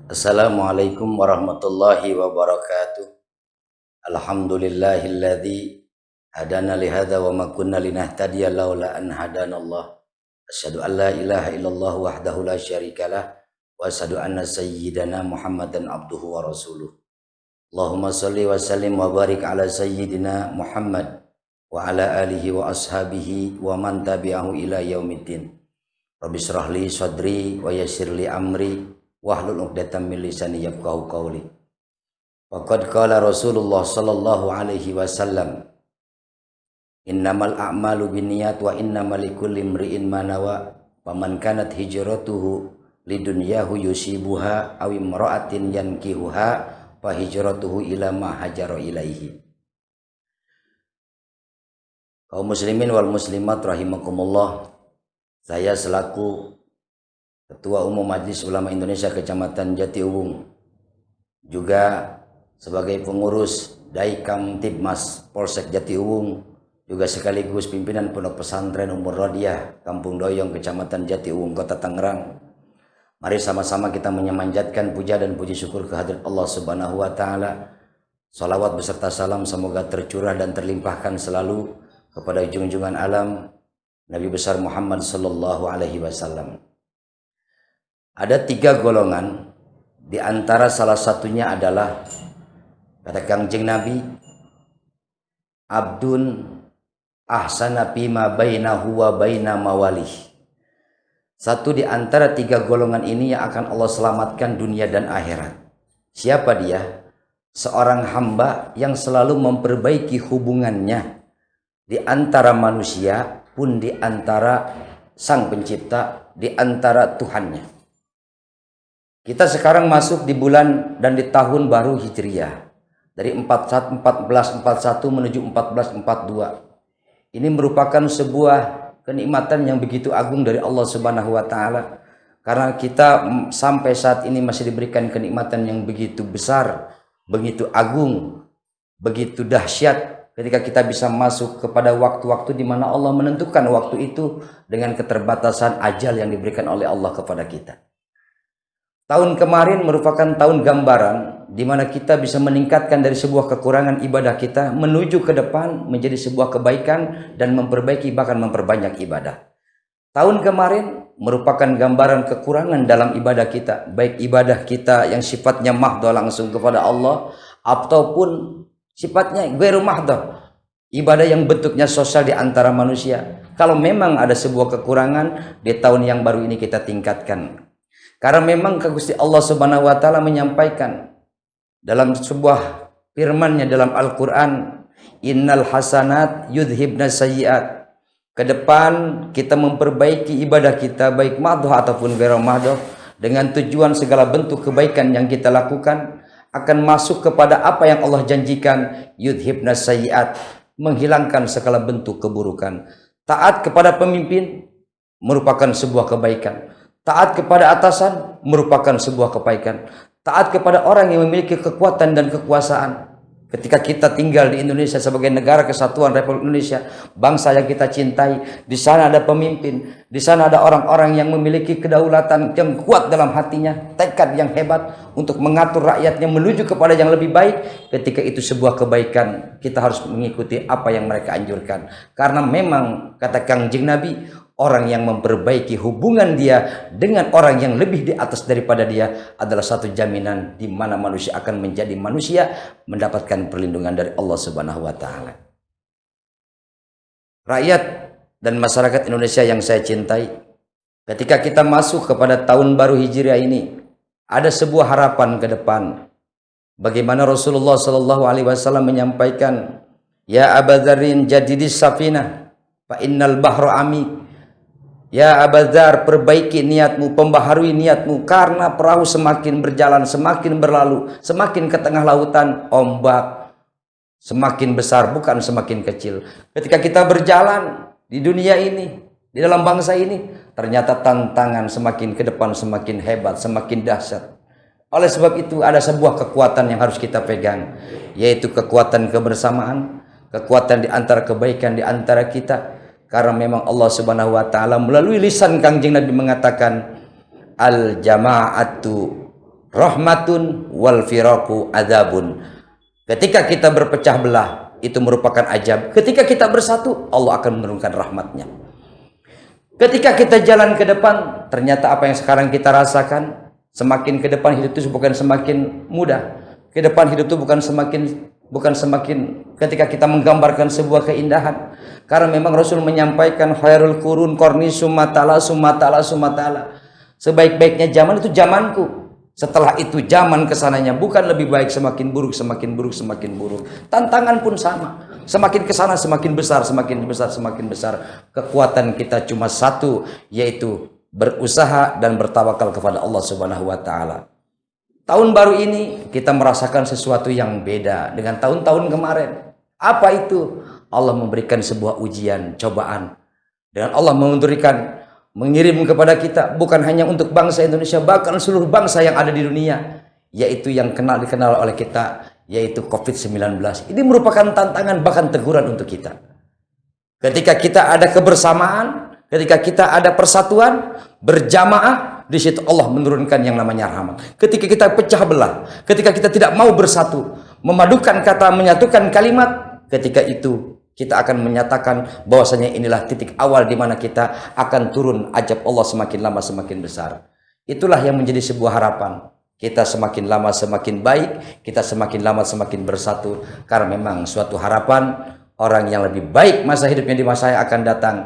Assalamualaikum warahmatullahi wabarakatuh. Alhamdulillahilladzi hadana li hadza wa ma kunna linahtadiya laula an hadanallah. Asyhadu an la ilaha illallah wahdahu la syarikalah wa asyhadu anna sayyidana Muhammadan abduhu wa rasuluh. Allahumma shalli wa sallim wa barik ala sayyidina Muhammad wa ala alihi wa ashabihi wa man tabi'ahu ila yaumiddin. Rabbi shrah li sadri wa yassir li amri wahlul 'uqdatam min lisani yafqahu qawli. Faqad qala Rasulullah sallallahu alaihi wasallam, innamal a'malu binniyat wa innamal likulli imri'in ma nawa, faman kanat hijratuhu lidunyahu yusibuha aw imra'atin yankihuha fa hijratuhu ila ma hajara ilaihi. Kaum muslimin wal muslimat rahimakumullah, saya selaku Ketua Umum Majelis Ulama Indonesia Kecamatan Jatiuwung, juga sebagai pengurus Daikam Tipmas Polsek Jatiuwung, juga sekaligus pimpinan Pondok Pesantren Umur Rodiah Kampung Doyong Kecamatan Jatiuwung Kota Tangerang. Mari sama-sama kita menyemanjatkan puja dan puji syukur kehadirat Allah Subhanahu wa taala. Salawat beserta salam semoga tercurah dan terlimpahkan selalu kepada junjungan alam Nabi besar Muhammad sallallahu alaihi wasallam. Ada 3 golongan, di antara salah satunya adalah kata Kangjeng Nabi, abdun ahsana bima bainahu wa baina mawalih. Satu di antara 3 golongan ini yang akan Allah selamatkan dunia dan akhirat. Siapa dia? Seorang hamba yang selalu memperbaiki hubungannya di antara manusia pun di antara Sang Pencipta, di antara Tuhannya. Kita sekarang masuk di bulan dan di tahun baru Hijriah, dari 1441 menuju 1442. Ini merupakan sebuah kenikmatan yang begitu agung dari Allah Subhanahu wa taala, karena kita sampai saat ini masih diberikan kenikmatan yang begitu besar, begitu agung, begitu dahsyat ketika kita bisa masuk kepada waktu-waktu di mana Allah menentukan waktu itu dengan keterbatasan ajal yang diberikan oleh Allah kepada kita. Tahun kemarin merupakan tahun gambaran di mana kita bisa meningkatkan dari sebuah kekurangan ibadah kita menuju ke depan menjadi sebuah kebaikan dan memperbaiki bahkan memperbanyak ibadah. Tahun kemarin merupakan gambaran kekurangan dalam ibadah kita, baik ibadah kita yang sifatnya mahdhah langsung kepada Allah ataupun sifatnya ghairu mahdhah, ibadah yang bentuknya sosial di antara manusia. Kalau memang ada sebuah kekurangan, di tahun yang baru ini kita tingkatkan. Karena memang Gusti Allah Subhanahu wa taala menyampaikan dalam sebuah firman-Nya dalam Al-Qur'an, innal hasanat yudhibna sayyi'at. Ke depan kita memperbaiki ibadah kita baik madhah ataupun ghairu madhah dengan tujuan segala bentuk kebaikan yang kita lakukan akan masuk kepada apa yang Allah janjikan, yudhibna sayyi'at, menghilangkan segala bentuk keburukan. Taat kepada pemimpin merupakan sebuah kebaikan. Taat kepada atasan merupakan sebuah kebaikan. Taat kepada orang yang memiliki kekuatan dan kekuasaan. Ketika kita tinggal di Indonesia sebagai negara kesatuan Republik Indonesia, bangsa yang kita cintai, di sana ada pemimpin, di sana ada orang-orang yang memiliki kedaulatan yang kuat dalam hatinya, tekad yang hebat untuk mengatur rakyatnya menuju kepada yang lebih baik. Ketika itu sebuah kebaikan, kita harus mengikuti apa yang mereka anjurkan. Karena memang kata Kangjeng Nabi, orang yang memperbaiki hubungan dia dengan orang yang lebih di atas daripada dia adalah satu jaminan di mana manusia akan menjadi manusia, mendapatkan perlindungan dari Allah Subhanahu wa taala. Rakyat dan masyarakat Indonesia yang saya cintai, ketika kita masuk kepada tahun baru Hijriah ini, ada sebuah harapan ke depan. Bagaimana Rasulullah sallallahu alaihi wasallam menyampaikan, ya Aba Dzarrin jadidis safinah fa innal bahra amik. Ya Abu Dzar, perbaiki niatmu, pembaharui niatmu, karena perahu semakin berjalan, semakin berlalu, semakin ke tengah lautan, ombak semakin besar, bukan semakin kecil. Ketika kita berjalan di dunia ini, di dalam bangsa ini, ternyata tantangan semakin ke depan, semakin hebat, semakin dahsyat. Oleh sebab itu ada sebuah kekuatan yang harus kita pegang, yaitu kekuatan kebersamaan, kekuatan di antara kebaikan di antara kita. Karena memang Allah Subhanahu wa taala melalui lisan Kangjeng Nabi mengatakan, al jama'atu rahmatun wal firaku adzabun. Ketika kita berpecah belah, itu merupakan ajab. Ketika kita bersatu, Allah akan menurunkan rahmatnya. Ketika kita jalan ke depan, ternyata apa yang sekarang kita rasakan, semakin ke depan hidup itu bukan semakin mudah. Ke depan hidup itu bukan semakin ketika kita menggambarkan sebuah keindahan. Karena memang Rasul menyampaikan khairul qurun qarni summa ta'ala summa ta'ala summa ta'ala. Sebaik-baiknya zaman itu zamanku. Setelah itu zaman kesananya bukan lebih baik, semakin buruk, semakin buruk, semakin buruk. Tantangan pun sama. Semakin kesana semakin besar, semakin besar, semakin besar. Kekuatan kita cuma satu, yaitu berusaha dan bertawakal kepada Allah Subhanahu wa taala. Tahun baru ini kita merasakan sesuatu yang beda dengan tahun-tahun kemarin. Apa itu? Allah memberikan sebuah ujian, cobaan. Dan Allah mengirim kepada kita bukan hanya untuk bangsa Indonesia, bahkan seluruh bangsa yang ada di dunia, yaitu yang dikenal oleh kita, yaitu COVID-19. Ini merupakan tantangan bahkan teguran untuk kita. Ketika kita ada kebersamaan, ketika kita ada persatuan, berjamaah, di situ Allah menurunkan yang namanya rahmat. Ketika kita pecah belah, ketika kita tidak mau bersatu, memadukan kata, menyatukan kalimat, ketika itu kita akan menyatakan bahwasanya inilah titik awal di mana kita akan turun ajab Allah semakin lama semakin besar. Itulah yang menjadi sebuah harapan. Kita semakin lama semakin baik, kita semakin lama semakin bersatu. Karena memang suatu harapan, orang yang lebih baik masa hidupnya di masa yang akan datang,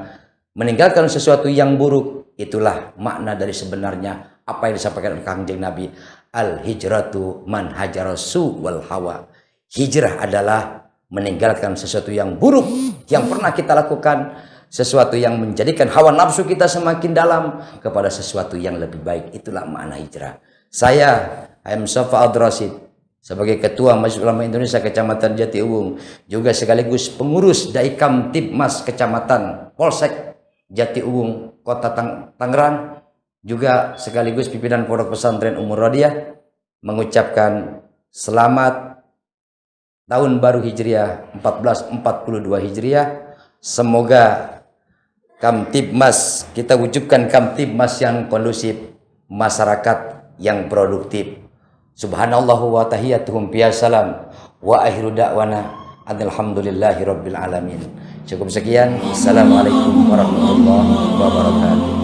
meninggalkan sesuatu yang buruk. Itulah makna dari sebenarnya apa yang disampaikan oleh Kanjeng Nabi. Al-hijratu man hajarasu wal hawa. Hijrah adalah meninggalkan sesuatu yang buruk yang pernah kita lakukan, sesuatu yang menjadikan hawa nafsu kita semakin dalam kepada sesuatu yang lebih baik. Itulah makna hijrah. Saya Hayam Safa Ad-Rasid sebagai Ketua Majelis Ulama Indonesia Kecamatan Jatiuwung, juga sekaligus pengurus Daikam Tipmas Kecamatan Polsek Jatiuwung Kota Tangerang, juga sekaligus pimpinan Pondok Pesantren Umur Radiah, mengucapkan selamat Tahun Baru Hijriah 1442 Hijriah. Semoga Kamtibmas, kita wujudkan Kamtibmas yang kondusif, masyarakat yang produktif. Subhanallahu wa tahiyatuhum biasalam wa akhiru da'wana alhamdulillahi rabbil alamin. Cukup sekian. Assalamualaikum warahmatullahi wabarakatuh.